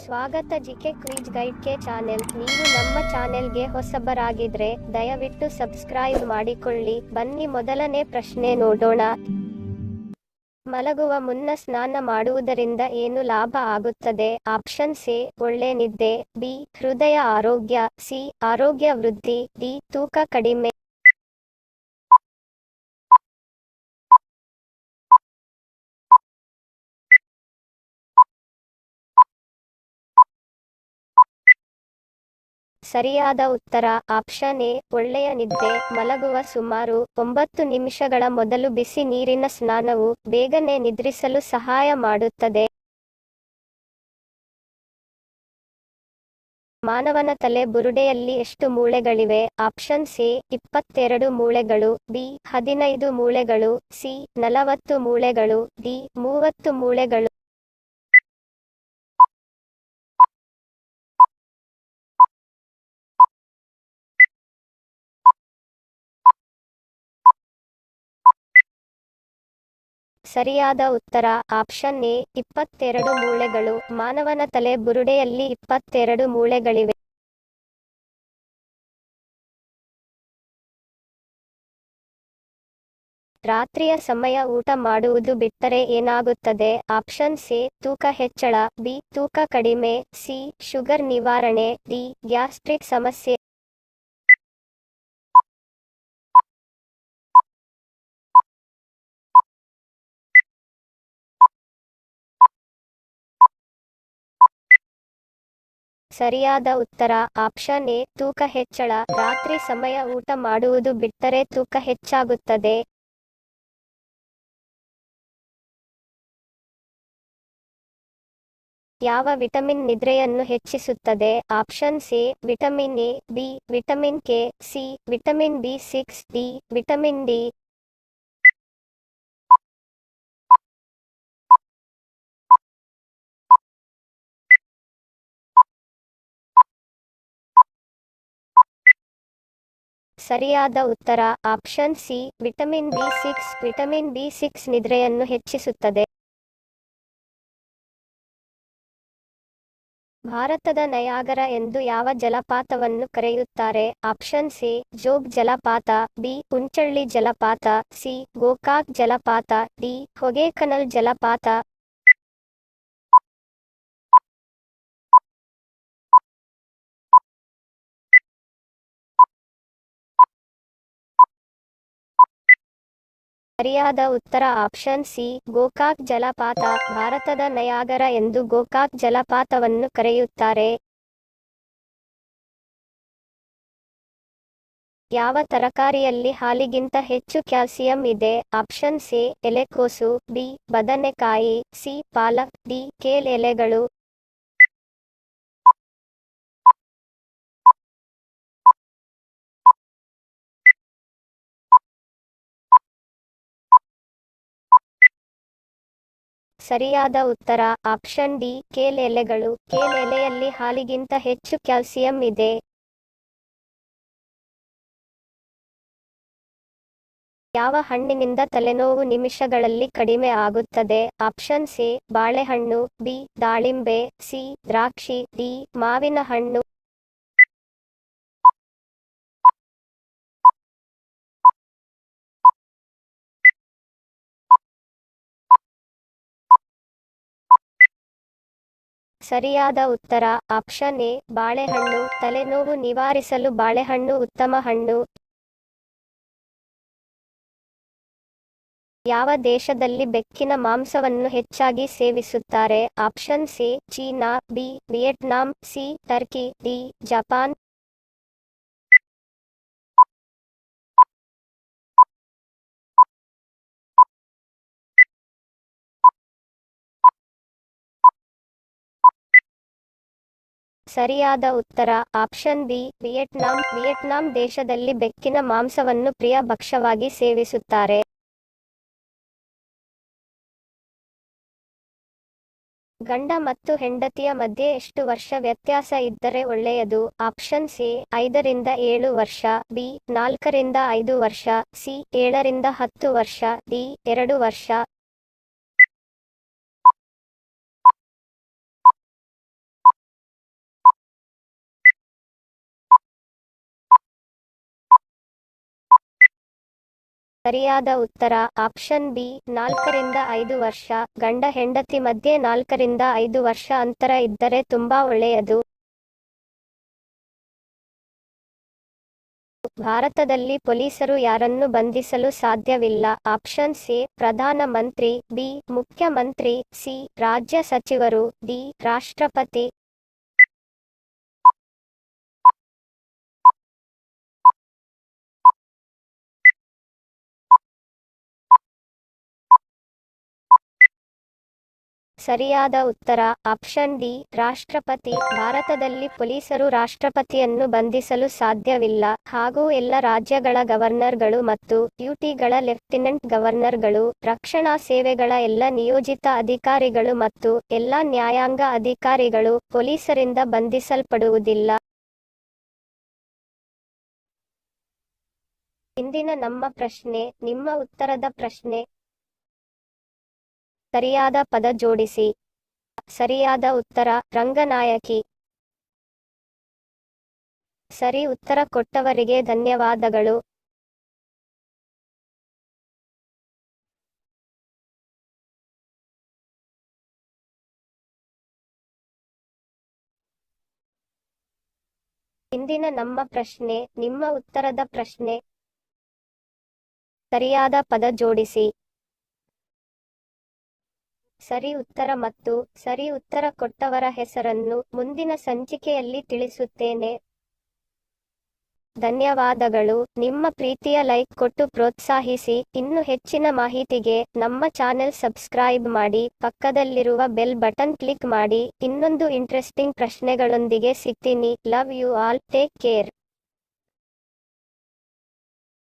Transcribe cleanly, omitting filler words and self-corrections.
ಸ್ವಾಗತ GK quiz guide ಕೆ channel. ನೀವು ನಮ್ಮ ಚಾನೆಲ್ಗೆ ಹೊಸಬರಾಗಿದ್ರೆ ದಯವಿಟ್ಟು ಸಬ್ಸ್ಕ್ರೈಬ್ ಮಾಡಿಕೊಳ್ಳಿ. ಬನ್ನಿ ಮೊದಲನೇ ಪ್ರಶ್ನೆ ನೋಡೋಣ. ಮಲಗುವ ಮುನ್ನ ಸ್ನಾನ ಮಾಡುವುದರಿಂದ ಏನು ಲಾಭ ಆಗುತ್ತದೆ? ಆಪ್ಷನ್ ಎ ಒಳ್ಳೆ ನಿದ್ದೆ, ಬಿ ಹೃದಯ ಆರೋಗ್ಯ, ಸಿ ಆರೋಗ್ಯ ವೃದ್ಧಿ, ಡಿ ತೂಕ ಕಡಿಮೆ. ಸರಿಯಾದ ಉತ್ತರ ಆಪ್ಷನ್ ಎ ಒಳ್ಳೆಯ ನಿದ್ದೆ. ಮಲಗುವ ಸುಮಾರು 9 ನಿಮಿಷಗಳ ಮೊದಲು ಬಿಸಿ ನೀರಿನ ಸ್ನಾನವು ಬೇಗನೆ ನಿದ್ರಿಸಲು ಸಹಾಯ ಮಾಡುತ್ತದೆ. ಮಾನವನ ತಲೆ ಬುರುಡೆಯಲ್ಲಿ ಎಷ್ಟು ಮೂಳೆಗಳಿವೆ? ಆಪ್ಷನ್ ಎ 22 ಮೂಳೆಗಳು, ಬಿ 15 ಮೂಳೆಗಳು, ಸಿ 40 ಮೂಳೆಗಳು, ಡಿ 30 ಮೂಳೆಗಳು. ಸರಿಯಾದ ಉತ್ತರ ಆಪ್ಷನ್ ಎ 22 ಮೂಳೆಗಳು. ಮಾನವನ ತಲೆ ಬುರುಡೆಯಲ್ಲಿ 22 ಮೂಳೆಗಳಿವೆ. ರಾತ್ರಿಯ ಸಮಯ ಊಟ ಮಾಡುವುದು ಬಿಟ್ಟರೆ ಏನಾಗುತ್ತದೆ? ಆಪ್ಷನ್ ಎ ತೂಕ ಹೆಚ್ಚಳ, ಬಿ ತೂಕ ಕಡಿಮೆ, ಸಿ ಶುಗರ್ ನಿವಾರಣೆ, ಡಿ ಗ್ಯಾಸ್ಟ್ರಿಕ್ ಸಮಸ್ಯೆ. ಸರಿಯಾದ ಉತ್ತರ ಆಪ್ಷನ್ ಎ ತೂಕ ಹೆಚ್ಚಳ. ರಾತ್ರಿ ಸಮಯ ಊಟ ಮಾಡುವುದು ಬಿಟ್ಟರೆ ತೂಕ ಹೆಚ್ಚಾಗುತ್ತದೆ. ಯಾವ ವಿಟಮಿನ್ ನಿದ್ರೆಯನ್ನು ಹೆಚ್ಚಿಸುತ್ತದೆ? Option A vitamin A, B vitamin K, C vitamin ಬಿ6, ಡಿ ವಿಟಮಿನ್ ಡಿ. ಸರಿಯಾದ ಉತ್ತರ ಆಪ್ಷನ್ ಸಿ ವಿಟಮಿನ್ ಬಿ6. ವಿಟಮಿನ್ ಬಿ6 ನಿದ್ರೆಯನ್ನು ಹೆಚ್ಚಿಸುತ್ತದೆ. ಭಾರತದ ನಯಾಗರ ಎಂದು ಯಾವ ಜಲಪಾತವನ್ನು ಕರೆಯುತ್ತಾರೆ? ಆಪ್ಷನ್ ಎ ಜೋಗ್ ಜಲಪಾತ, ಬಿ ಉಂಚಳ್ಳಿ ಜಲಪಾತ, ಸಿ ಗೋಕಾಕ್ ಜಲಪಾತ, ಡಿ ಹೊಗೇಕನಲ್ ಜಲಪಾತ. ಸರಿಯಾದ ಉತ್ತರ ಆಪ್ಷನ್ ಸಿ ಗೋಕಾಕ್ ಜಲಪಾತ. ಭಾರತದ ನಯಾಗರ ಎಂದು ಗೋಕಾಕ್ ಜಲಪಾತವನ್ನು ಕರೆಯುತ್ತಾರೆ. ಯಾವ ತರಕಾರಿಯಲ್ಲಿ ಹಾಲಿಗಿಂತ ಹೆಚ್ಚು ಕ್ಯಾಲ್ಸಿಯಂ ಇದೆ? ಆಪ್ಷನ್ ಎ ಎಲೆಕೋಸು, ಬಿ ಬದನೆಕಾಯಿ, ಸಿ ಪಾಲಕ್, ಡಿ ಕೇಲ್ ಎಲೆಗಳು. ಸರಿಯಾದ ಉತ್ತರ ಆಪ್ಷನ್ ಡಿ ಕೇಲ್ ಎಲೆಗಳು. ಕೇಲ್ ಎಲೆಯಲ್ಲಿ ಹಾಲಿಗಿಂತ ಹೆಚ್ಚು ಕ್ಯಾಲ್ಸಿಯಂ ಇದೆ. ಯಾವ ಹಣ್ಣಿನಿಂದ ತಲೆನೋವು ನಿಮಿಷಗಳಲ್ಲಿ ಕಡಿಮೆ ಆಗುತ್ತದೆ? ಆಪ್ಷನ್ ಎ ಬಾಳೆಹಣ್ಣು, ಬಿ ದಾಳಿಂಬೆ, ಸಿ ದ್ರಾಕ್ಷಿ, ಡಿ ಮಾವಿನ ಹಣ್ಣು. ಸರಿಯಾದ ಉತ್ತರ ಆಪ್ಷನ್ ಎ ಬಾಳೆಹಣ್ಣು. ತಲೆನೋವು ನಿವಾರಿಸಲು ಬಾಳೆಹಣ್ಣು ಉತ್ತಮ ಹಣ್ಣು. ಯಾವ ದೇಶದಲ್ಲಿ ಬೆಕ್ಕಿನ ಮಾಂಸವನ್ನು ಹೆಚ್ಚಾಗಿ ಸೇವಿಸುತ್ತಾರೆ? Option A China, B Vietnam, C Turkey, D Japan. ಸರಿಯಾದ ಉತ್ತರ ಆಪ್ಷನ್ ಬಿ ವಿಯೆಟ್ನಾಂ. ವಿಯೆಟ್ನಾಂ ದೇಶದಲ್ಲಿ ಬೆಕ್ಕಿನ ಮಾಂಸವನ್ನು ಪ್ರಿಯ ಭಕ್ಷ್ಯವಾಗಿ ಸೇವಿಸುತ್ತಾರೆ. ಗಂಡ ಮತ್ತು ಹೆಂಡತಿಯ ಮಧ್ಯೆ ಎಷ್ಟು ವರ್ಷ ವ್ಯತ್ಯಾಸ ಇದ್ದರೆ ಒಳ್ಳೆಯದು? ಆಪ್ಷನ್ ಎ 5 ರಿಂದ 7 ವರ್ಷ, ಬಿ 4 ರಿಂದ 5 ವರ್ಷ, ಸಿ 7 ರಿಂದ 10 ವರ್ಷ, ಡಿ 2 ವರ್ಷ. ಸರಿಯಾದ ಉತ್ತರ ಆಪ್ಷನ್ ಬಿ 4ರಿಂದ 5 ವರ್ಷ. ಗಂಡ ಹೆಂಡತಿ ಮಧ್ಯೆ 4ರಿಂದ 5 ವರ್ಷ ಅಂತರ ಇದ್ದರೆ ತುಂಬಾ ಒಳ್ಳೆಯದು. ಭಾರತದಲ್ಲಿ ಪೊಲೀಸರು ಯಾರನ್ನು ಬಂಧಿಸಲು ಸಾಧ್ಯವಿಲ್ಲ? Option A Pradhan Mantri, B ಮುಖ್ಯಮಂತ್ರಿ, ಸಿ ರಾಜ್ಯ ಸಚಿವರು, ಡಿ ರಾಷ್ಟ್ರಪತಿ. ಸರಿಯಾದ ಉತ್ತರ ಆಪ್ಷನ್ ಡಿ ರಾಷ್ಟ್ರಪತಿ. ಭಾರತದಲ್ಲಿ ಪೊಲೀಸರು ರಾಷ್ಟ್ರಪತಿಯನ್ನು ಬಂಧಿಸಲು ಸಾಧ್ಯವಿಲ್ಲ ಹಾಗೂ ಎಲ್ಲ ರಾಜ್ಯಗಳ ಗವರ್ನರ್ಗಳು ಮತ್ತು ಯುಟಿಗಳ ಲೆಫ್ಟಿನೆಂಟ್ ಗವರ್ನರ್ಗಳು, ರಕ್ಷಣಾ ಸೇವೆಗಳ ಎಲ್ಲ ನಿಯೋಜಿತ ಅಧಿಕಾರಿಗಳು ಮತ್ತು ಎಲ್ಲ ನ್ಯಾಯಾಂಗ ಅಧಿಕಾರಿಗಳು ಪೊಲೀಸರಿಂದ ಬಂಧಿಸಲ್ಪಡುವುದಿಲ್ಲ. ಇಂದಿನ ನಮ್ಮ ಪ್ರಶ್ನೆ ನಿಮ್ಮ ಉತ್ತರದ ಪ್ರಶ್ನೆ. ಸರಿಯಾದ ಪದ ಜೋಡಿಸಿ. ಸರಿಯಾದ ಉತ್ತರ ರಂಗನಾಯಕಿ. ಸರಿ ಉತ್ತರ ಕೊಟ್ಟವರಿಗೆ ಧನ್ಯವಾದಗಳು. ಇಂದಿನ ನಮ್ಮ ಪ್ರಶ್ನೆ ನಿಮ್ಮ ಉತ್ತರದ ಪ್ರಶ್ನೆ. ಸರಿಯಾದ ಪದ ಜೋಡಿಸಿ. ಸರಿ ಉತ್ತರ ಮತ್ತು ಸರಿ ಉತ್ತರ ಕೊಟ್ಟವರ ಹೆಸರನ್ನು ಮುಂದಿನ ಸಂಚಿಕೆಯಲ್ಲಿ ತಿಳಿಸುತ್ತೇನೆ. ಧನ್ಯವಾದಗಳು. ನಿಮ್ಮ ಪ್ರೀತಿಯ ಲೈಕ್ ಕೊಟ್ಟು ಪ್ರೋತ್ಸಾಹಿಸಿ. ಇನ್ನು ಹೆಚ್ಚಿನ ಮಾಹಿತಿಗೆ ನಮ್ಮ ಚಾನೆಲ್ ಸಬ್ಸ್ಕ್ರೈಬ್ ಮಾಡಿ, ಪಕ್ಕದಲ್ಲಿರುವ ಬೆಲ್ ಬಟನ್ ಕ್ಲಿಕ್ ಮಾಡಿ. ಇನ್ನೊಂದು ಇಂಟ್ರೆಸ್ಟಿಂಗ್ ಪ್ರಶ್ನೆಗಳೊಂದಿಗೆ ಸಿಗ್ತೀನಿ. Love you all. Take care.